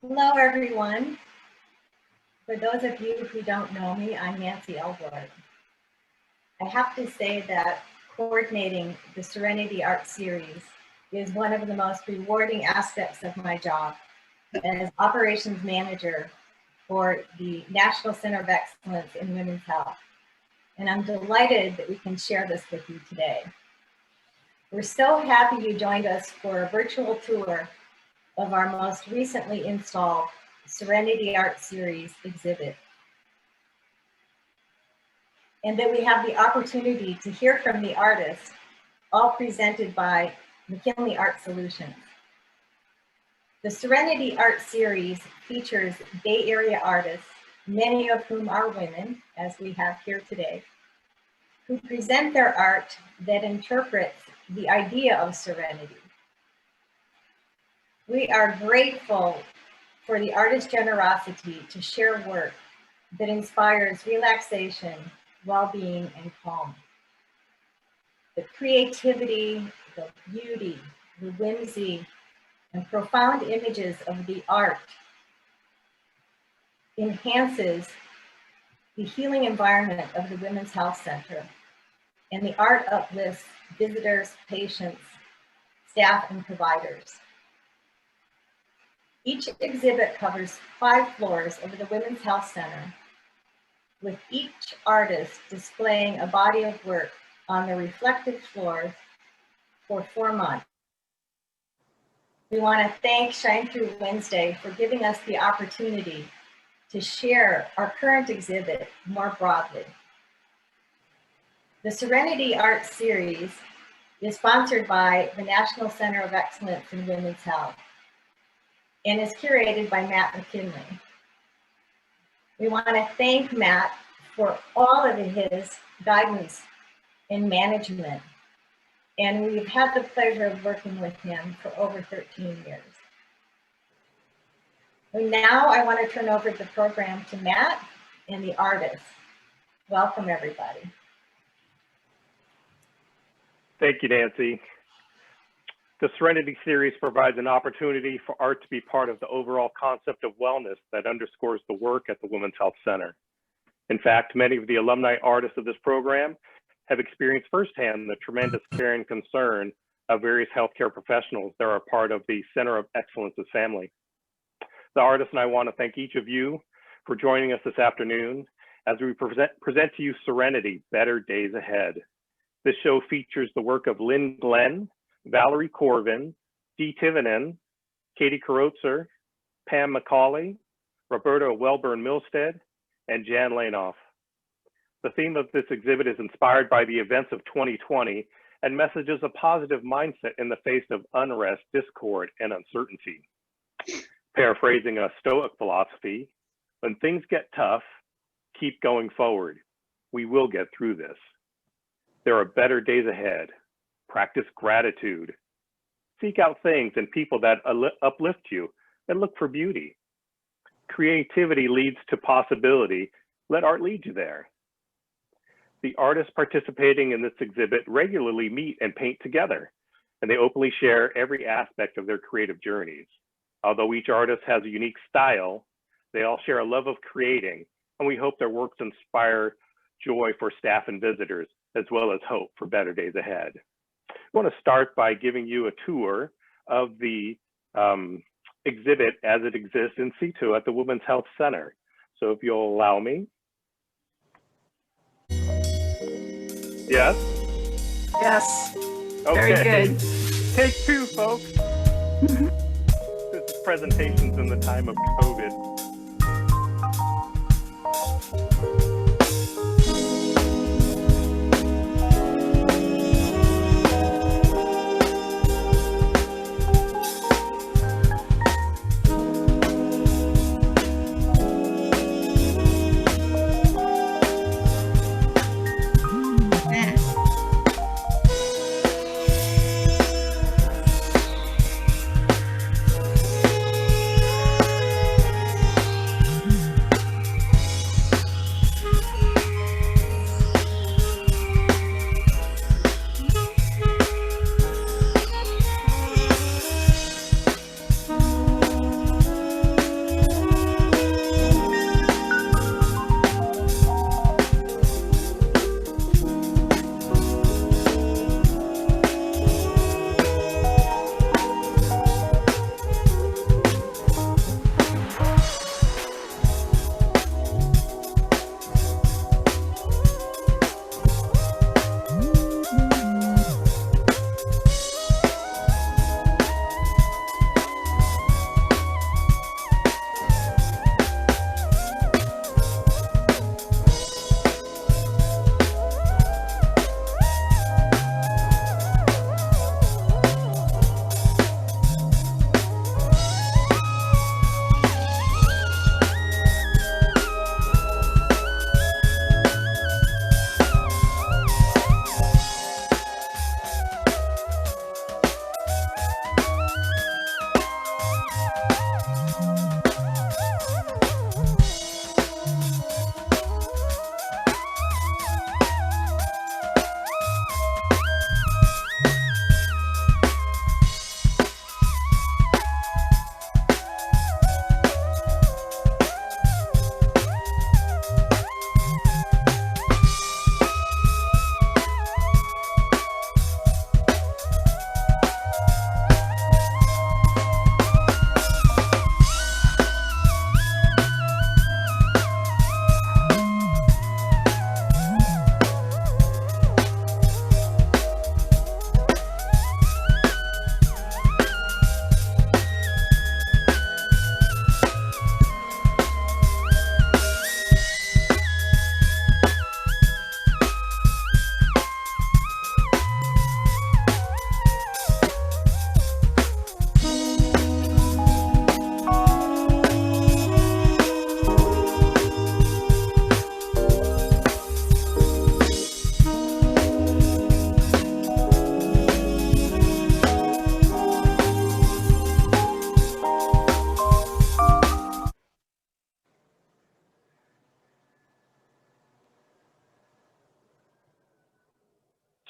Hello, everyone. For those of you who don't know me, I'm Nancy Elwood. I have to say that coordinating the Serenity Art Series is one of the most rewarding aspects of my job as operations manager for the National Center of Excellence in Women's Health. And I'm delighted that we can share this with you today. We're so happy you joined us for a virtual tour of our most recently installed Serenity Art Series exhibit. And that we have the opportunity to hear from the artists, all presented by McKinley Art Solutions. The Serenity Art Series features Bay Area artists, many of whom are women, as we have here today, who present their art that interprets the idea of serenity. We are grateful for the artist's generosity to share work that inspires relaxation, well-being, and calm. The creativity, the beauty, the whimsy, and profound images of the art enhances the healing environment of the Women's Health Center, and the art uplifts visitors, patients, staff, and providers. Each exhibit covers 5 floors of the Women's Health Center, with each artist displaying a body of work on the reflective floors for 4 months. We want to thank Shine Through Wednesday for giving us the opportunity to share our current exhibit more broadly. The Serenity Art Series is sponsored by the National Center of Excellence in Women's Health and is curated by Matt McKinley. We want to thank Matt for all of his guidance and management, and we've had the pleasure of working with him for over 13 years. And now I want to turn over the program to Matt and the artists. Welcome, everybody. Thank you, Nancy. The Serenity Series provides an opportunity for art to be part of the overall concept of wellness that underscores the work at the Women's Health Center. In fact, many of the alumni artists of this program have experienced firsthand the tremendous care and concern of various healthcare professionals that are part of the Center of Excellence's family. The artists and I want to thank each of you for joining us this afternoon as we present to you Serenity, Better Days Ahead. This show features the work of Lynn Glenn, Valerie Corvin, Dee Tivinen, Katie Karotzer, Pam McCauley, Roberta Welburn-Milstead, and Jan Lainoff. The theme of this exhibit is inspired by the events of 2020 and messages a positive mindset in the face of unrest, discord, and uncertainty. Paraphrasing a Stoic philosophy, when things get tough, keep going forward. We will get through this. There are better days ahead. Practice gratitude. Seek out things and people that uplift you and look for beauty. Creativity leads to possibility. Let art lead you there. The artists participating in this exhibit regularly meet and paint together, and they openly share every aspect of their creative journeys. Although each artist has a unique style, they all share a love of creating, and we hope their works inspire joy for staff and visitors, as well as hope for better days ahead. I want to start by giving you a tour of the exhibit as it exists in situ at the Women's Health Center. So if you'll allow me. Yes? Yes. Okay. Very good. Take 2, folks. This is presentations in the time of COVID.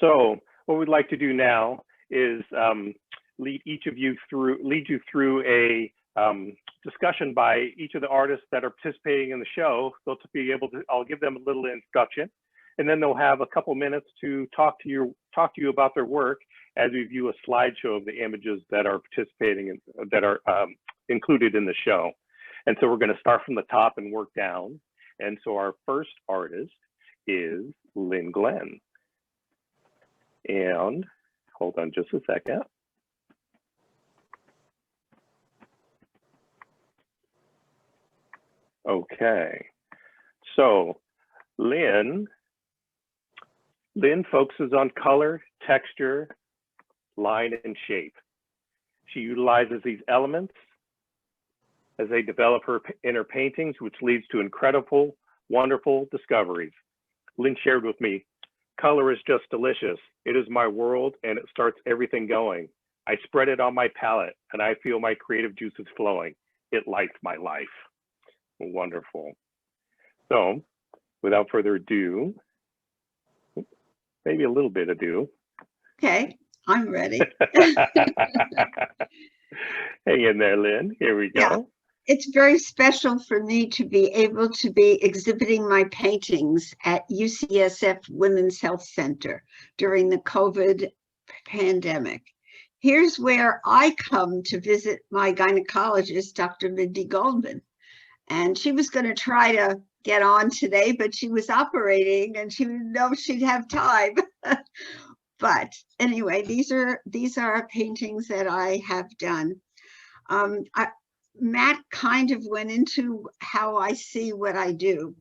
So what we'd like to do now is lead you through a discussion by each of the artists that are participating in the show. They'll be able to, I'll give them a little introduction, and then they'll have a couple minutes to talk to you about their work as we view a slideshow of the images that are participating in, that are included in the show. And so we're going to start from the top and work down. And so our first artist is Lynn Glenn. And hold on just a second. Okay, so Lynn focuses on color, texture, line, and shape. She utilizes these elements as they develop in her paintings, which leads to incredible, wonderful discoveries. Lynn shared with me, color is just delicious. It is my world and it starts everything going. I spread it on my palette and I feel my creative juices flowing. It lights my life. Wonderful. So without further ado, maybe a little bit ado. Okay, I'm ready. Hang in there, Lynn. Here we go. Yeah. It's very special for me to be able to be exhibiting my paintings at UCSF Women's Health Center during the COVID pandemic. Here's where I come to visit my gynecologist, Dr. Mindy Goldman. And she was going to try to get on today, but she was operating and she didn't know if she'd have time. But anyway, these are paintings that I have done. Matt kind of went into how I see what I do.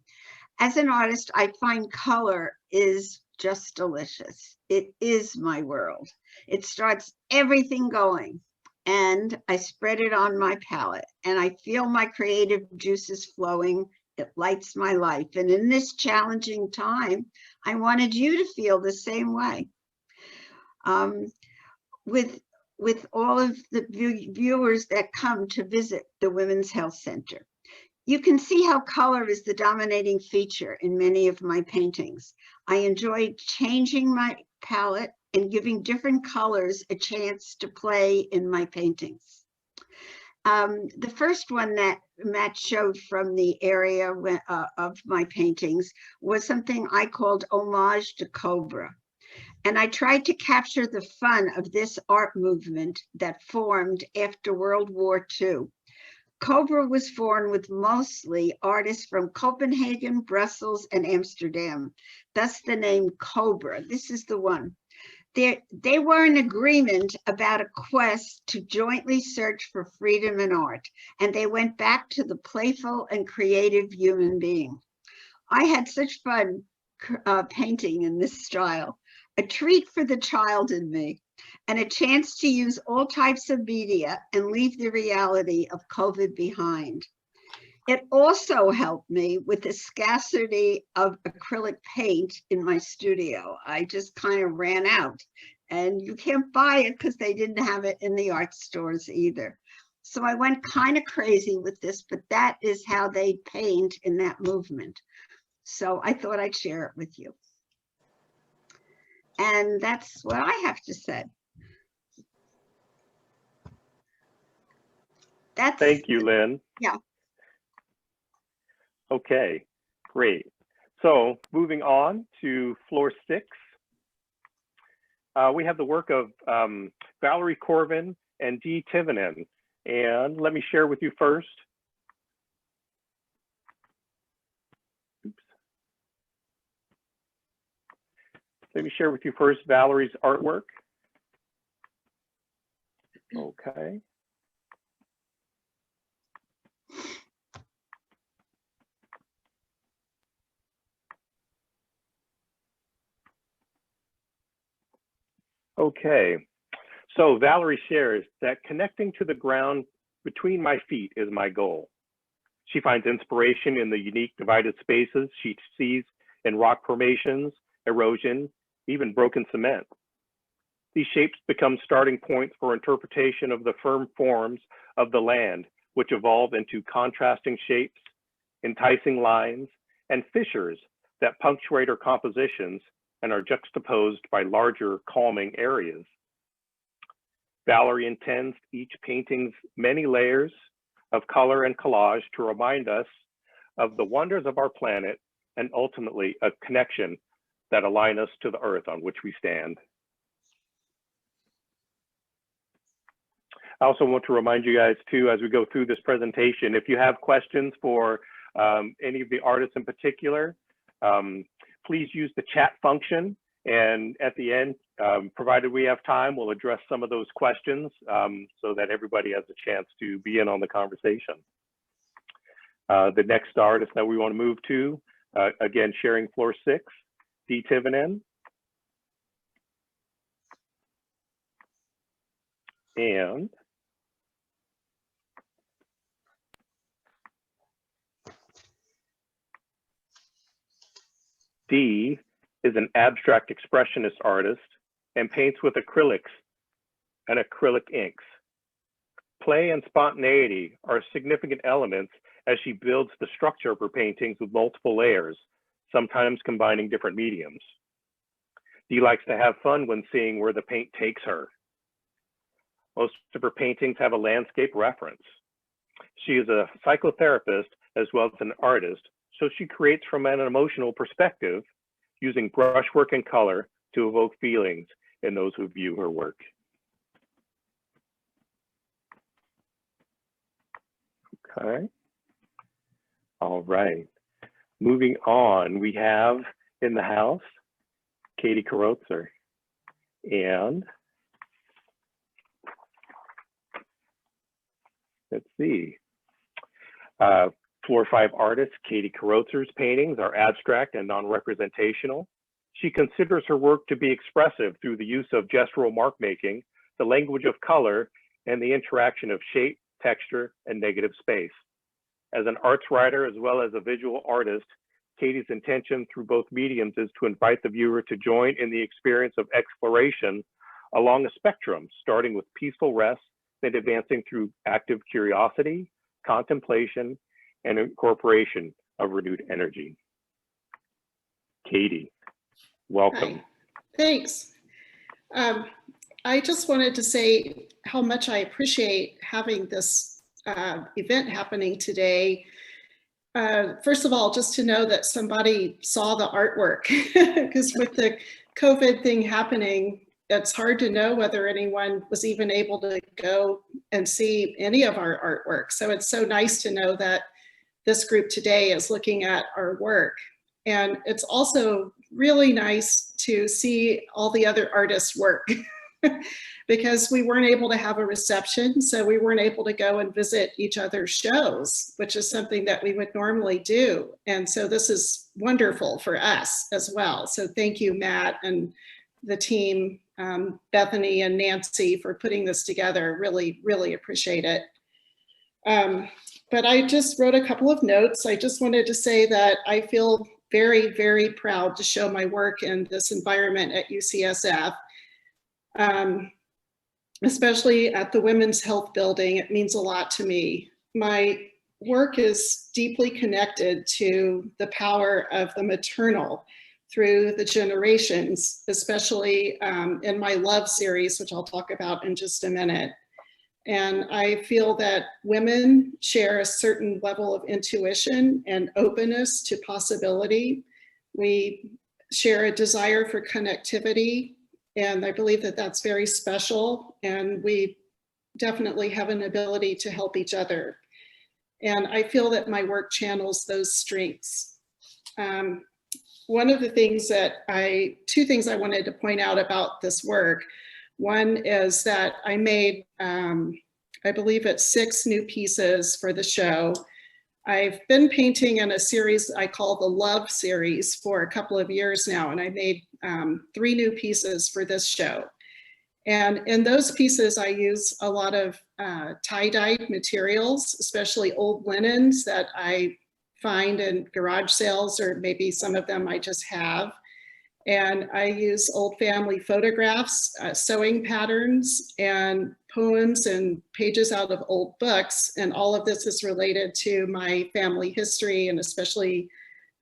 As an artist, I find color is just delicious. It is my world. It starts everything going. And I spread it on my palette and I feel my creative juices flowing. It lights my life. And in this challenging time, I wanted you to feel the same way. With all of the viewers that come to visit the Women's Health Center, you can see how color is the dominating feature in many of my paintings. I enjoy changing my palette and giving different colors a chance to play in my paintings. The first one that Matt showed from the area of my paintings was something I called Homage to Cobra. And I tried to capture the fun of this art movement that formed after World War II. Cobra was formed with mostly artists from Copenhagen, Brussels, and Amsterdam. Thus the name Cobra. This is the one. They were in agreement about a quest to jointly search for freedom in art, and they went back to the playful and creative human being. I had such fun painting in this style, a treat for the child in me, and a chance to use all types of media and leave the reality of COVID behind. It also helped me with the scarcity of acrylic paint in my studio. I just kind of ran out and you can't buy it because they didn't have it in the art stores either. So I went kind of crazy with this, but that is how they paint in that movement. So I thought I'd share it with you. And that's what I have to say. Thank you, Lynn. Yeah. Okay, great. So moving on to floor 6, we have the work of Valerie Corvin and Dee Tivinen. And let me share with you first. Oops. Let me share with you first Valerie's artwork. Okay. Okay, so Valerie shares that connecting to the ground between my feet is my goal. She finds inspiration in the unique divided spaces she sees in rock formations, erosion, even broken cement. These shapes become starting points for interpretation of the firm forms of the land, which evolve into contrasting shapes, enticing lines, and fissures that punctuate her compositions and are juxtaposed by larger calming areas. Valerie intends each painting's many layers of color and collage to remind us of the wonders of our planet and ultimately a connection that align us to the earth on which we stand. I also want to remind you guys too, as we go through this presentation, if you have questions for any of the artists in particular, please use the chat function. And at the end, provided we have time, we'll address some of those questions so that everybody has a chance to be in on the conversation. The next artist that we want to move to, again, sharing floor 6, Dee Tivenin. And Dee is an abstract expressionist artist and paints with acrylics and acrylic inks. Play and spontaneity are significant elements as she builds the structure of her paintings with multiple layers, sometimes combining different mediums. Dee likes to have fun when seeing where the paint takes her. Most of her paintings have a landscape reference. She is a psychotherapist as well as an artist, so she creates from an emotional perspective, using brushwork and color to evoke feelings in those who view her work. Okay. All right. Moving on, we have in the house, Katie Karotzer. And let's see. Floor 5 artist, Katie Karotzer's paintings are abstract and non-representational. She considers her work to be expressive through the use of gestural mark making, the language of color, and the interaction of shape, texture, and negative space. As an arts writer as well as a visual artist, Katie's intention through both mediums is to invite the viewer to join in the experience of exploration along a spectrum, starting with peaceful rest, then advancing through active curiosity, contemplation, and incorporation of renewed energy. Katie, welcome. Hi. Thanks. I just wanted to say how much I appreciate having this event happening today. First of all, just to know that somebody saw the artwork, because with the COVID thing happening, it's hard to know whether anyone was even able to go and see any of our artwork. So it's so nice to know that this group today is looking at our work. And it's also really nice to see all the other artists' work because we weren't able to have a reception, so we weren't able to go and visit each other's shows, which is something that we would normally do. And so this is wonderful for us as well. So thank you, Matt, and the team, Bethany and Nancy, for putting this together. Really, really appreciate it. But I just wrote a couple of notes. I just wanted to say that I feel very, very proud to show my work in this environment at UCSF, especially at the Women's Health Building. It means a lot to me. My work is deeply connected to the power of the maternal through the generations, especially in my love series, which I'll talk about in just a minute. And I feel that women share a certain level of intuition and openness to possibility. We share a desire for connectivity, and I believe that that's very special, and we definitely have an ability to help each other. And I feel that my work channels those strengths. One of the things that two things I wanted to point out about this work. One is that I made, I believe it's 6 new pieces for the show. I've been painting in a series I call the Love series for a couple of years now, and I made 3 new pieces for this show. And in those pieces, I use a lot of tie-dyed materials, especially old linens that I find in garage sales, or maybe some of them I just have. And I use old family photographs, sewing patterns, and poems and pages out of old books. And all of this is related to my family history, and especially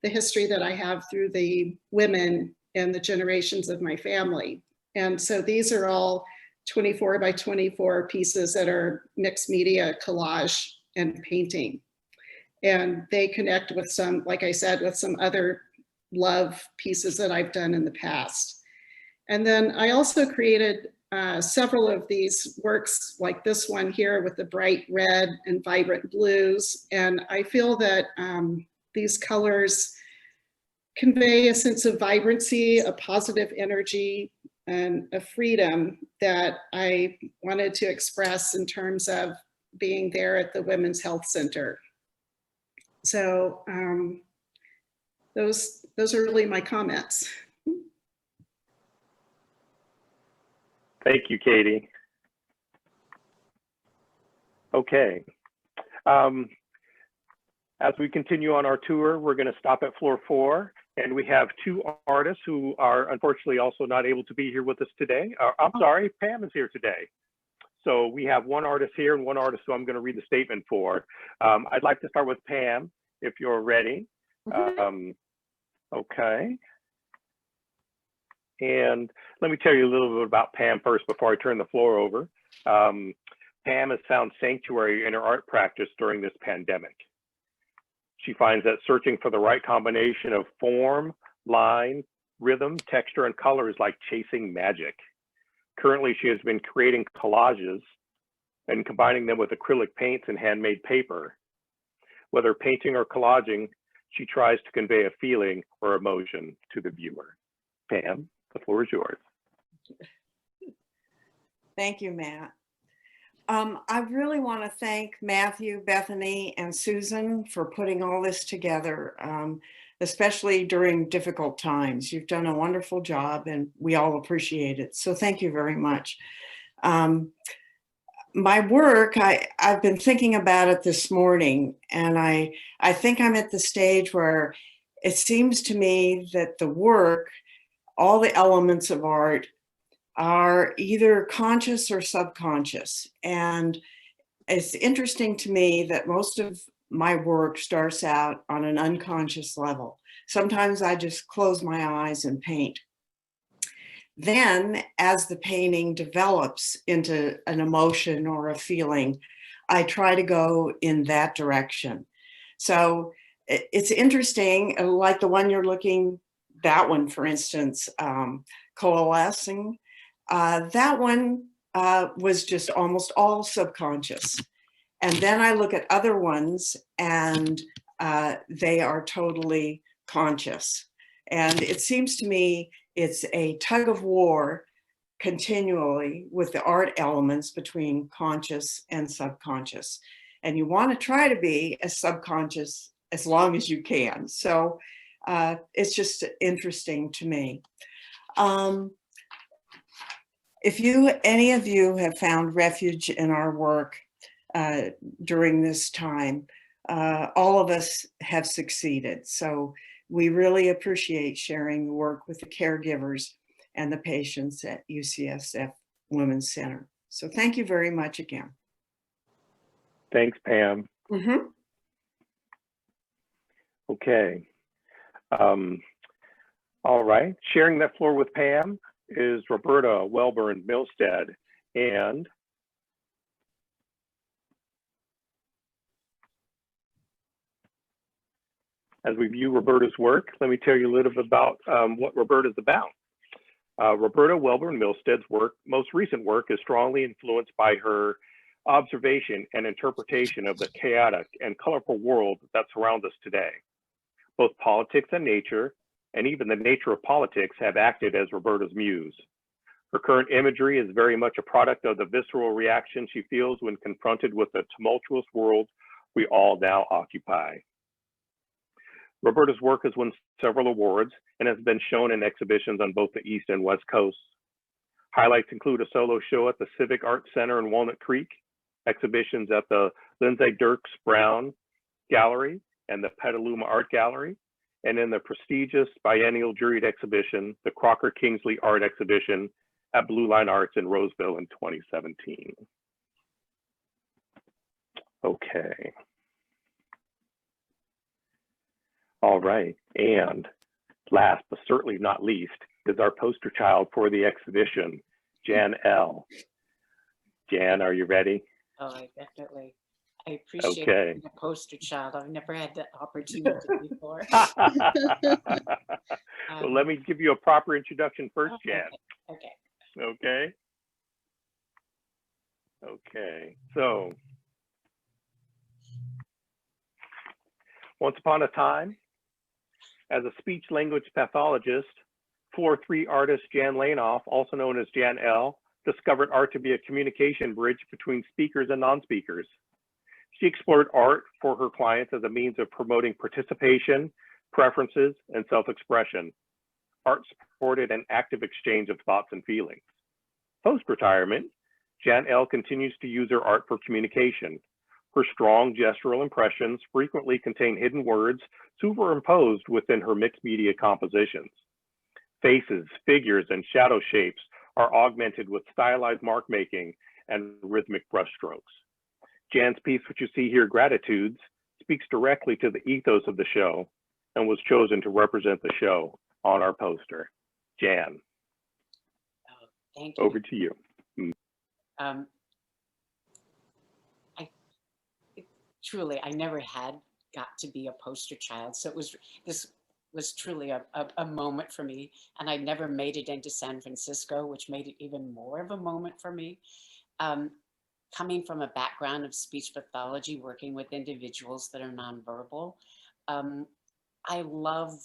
the history that I have through the women and the generations of my family. And so these are all 24 by 24 pieces that are mixed media collage and painting. And they connect with some, like I said, with some other love pieces that I've done in the past. And then I also created several of these works like this one here with the bright red and vibrant blues. And I feel that these colors convey a sense of vibrancy, a positive energy, and a freedom that I wanted to express in terms of being there at the Women's Health Center. So those are really my comments. Thank you, Katie. Okay. As we continue on our tour, we're going to stop at floor 4, and we have 2 artists who are unfortunately also not able to be here with us today. I'm sorry, Pam is here today. So we have 1 artist here and 1 artist who I'm going to read the statement for. I'd like to start with Pam, if you're ready. Okay. And let me tell you a little bit about Pam first before I turn the floor over. Pam has found sanctuary in her art practice during this pandemic. She finds that searching for the right combination of form, line, rhythm, texture, and color is like chasing magic. Currently, she has been creating collages and combining them with acrylic paints and handmade paper. Whether painting or collaging, she tries to convey a feeling or emotion to the viewer. Pam, the floor is yours. Thank you, Matt. I really want to thank Matthew, Bethany, and Susan for putting all this together, especially during difficult times. You've done a wonderful job and we all appreciate it. So thank you very much. My work, I've been thinking about it this morning, and I think I'm at the stage where it seems to me that the work, all the elements of art, are either conscious or subconscious. And it's interesting to me that most of my work starts out on an unconscious level. Sometimes I just close my eyes and paint. Then, as the painting develops into an emotion or a feeling, I try to go in that direction. So it's interesting, like the one you're looking, that one, for instance, coalescing. That one was just almost all subconscious. And then I look at other ones and they are totally conscious. And it seems to me it's a tug of war continually with the art elements between conscious and subconscious. And you want to try to be as subconscious as long as you can. So it's just interesting to me. If any of you have found refuge in our work during this time, all of us have succeeded. So we really appreciate sharing the work with the caregivers and the patients at UCSF Women's Center. So thank you very much again. Thanks, Pam. Mm-hmm. Okay. All right. Sharing that floor with Pam is Roberta Welburn-Milstead. And as we view Roberta's work, let me tell you a little bit about what Roberta's about. Roberta Welburn-Milstead's most recent work is strongly influenced by her observation and interpretation of the chaotic and colorful world that surrounds us today. Both politics and nature, and even the nature of politics, have acted as Roberta's muse. Her current imagery is very much a product of the visceral reaction she feels when confronted with the tumultuous world we all now occupy. Roberta's work has won several awards and has been shown in exhibitions on both the East and West Coasts. Highlights include a solo show at the Civic Arts Center in Walnut Creek, exhibitions at the Lindsay Dirks Brown Gallery and the Petaluma Art Gallery, and in the prestigious biennial juried exhibition, the Crocker Kingsley Art Exhibition at Blue Line Arts in Roseville in 2017. Okay. All right, and Last but certainly not least is our poster child for the exhibition, Jan L. Jan, are you ready? Oh, I definitely. I appreciate Okay. being a poster child. I've never had that opportunity before. Well, let me give you a proper introduction first, Jan. Okay. Okay. Okay. So, once upon a time, as a speech language pathologist, floor 3 artist Jan Lainoff, also known as Jan L., discovered art to be a communication bridge between speakers and non-speakers. She explored art for her clients as a means of promoting participation, preferences, and self-expression. Art supported an active exchange of thoughts and feelings. Post-retirement, Jan L. continues to use her art for communication. Her strong gestural impressions frequently contain hidden words superimposed within her mixed media compositions. Faces, figures, and shadow shapes are augmented with stylized mark making and rhythmic brushstrokes. Jan's piece, which you see here, Gratitudes, speaks directly to the ethos of the show and was chosen to represent the show on our poster. Jan, Oh, thank you. over to you. Truly, I never had got to be a poster child. So this was truly a moment for me. And I never made it into San Francisco, which made it even more of a moment for me. Coming from a background of speech pathology, working with individuals that are nonverbal, I love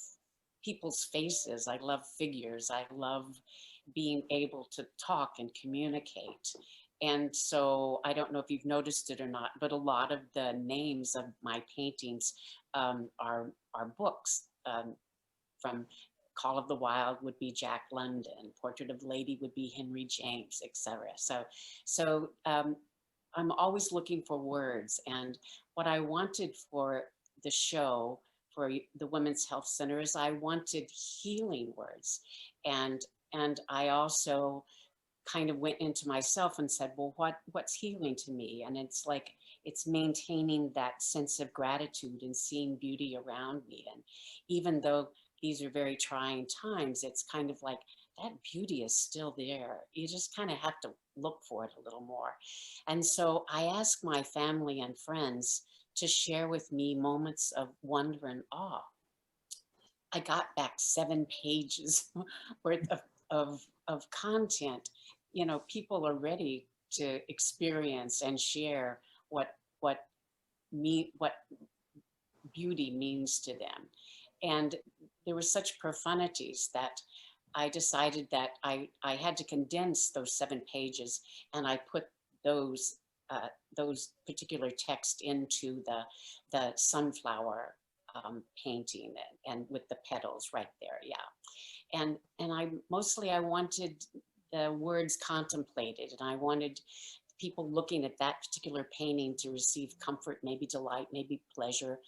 people's faces. I love figures. I love being able to talk and communicate. And so I don't know if you've noticed it or not, but a lot of the names of my paintings are books. From Call of the Wild would be Jack London, Portrait of Lady would be Henry James, etc. So I'm always looking for words. And what I wanted for the show, for the Women's Health Center, is I wanted healing words. And I also kind of went into myself and said, well, what's healing to me? And it's like, it's maintaining that sense of gratitude and seeing beauty around me. And even though these are very trying times, it's kind of like that beauty is still there. You just kind of have to look for it a little more. And so I asked my family and friends to share with me moments of wonder and awe. I got back 7 pages worth of content. You know, people are ready to experience and share what beauty means to them. And there were such profundities that I decided that I had to condense those 7 pages, and I put those particular text into the sunflower painting and with the petals right there. Yeah. And I wanted the words contemplated, and I wanted people looking at that particular painting to receive comfort, maybe delight, maybe pleasure,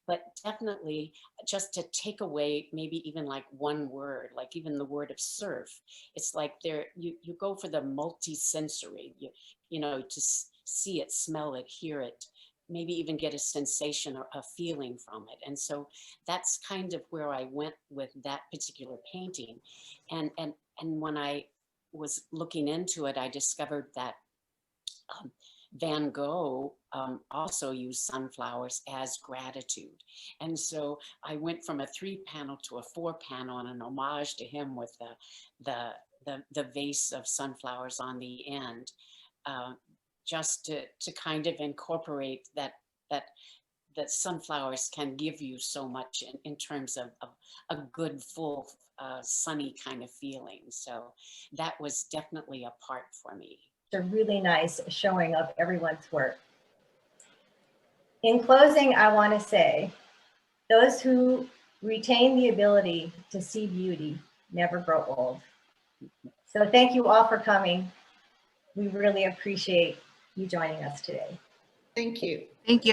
but definitely just to take away maybe even like one word, like even the word of surf. It's like you go for the multi-sensory, you know, to see it, smell it, hear it, maybe even get a sensation or a feeling from it. And so that's kind of where I went with that particular painting. And when I was looking into it, I discovered that Van Gogh also used sunflowers as gratitude. And so I went from a 3-panel to a 4-panel, and an homage to him with the vase of sunflowers on the end, just to kind of incorporate that sunflowers can give you so much in terms of a good, full, sunny kind of feeling. So that was definitely a part for me. A really nice showing of everyone's work. In closing, I want to say, those who retain the ability to see beauty never grow old. So thank you all for coming. We really appreciate you joining us today. Thank you. Thank you.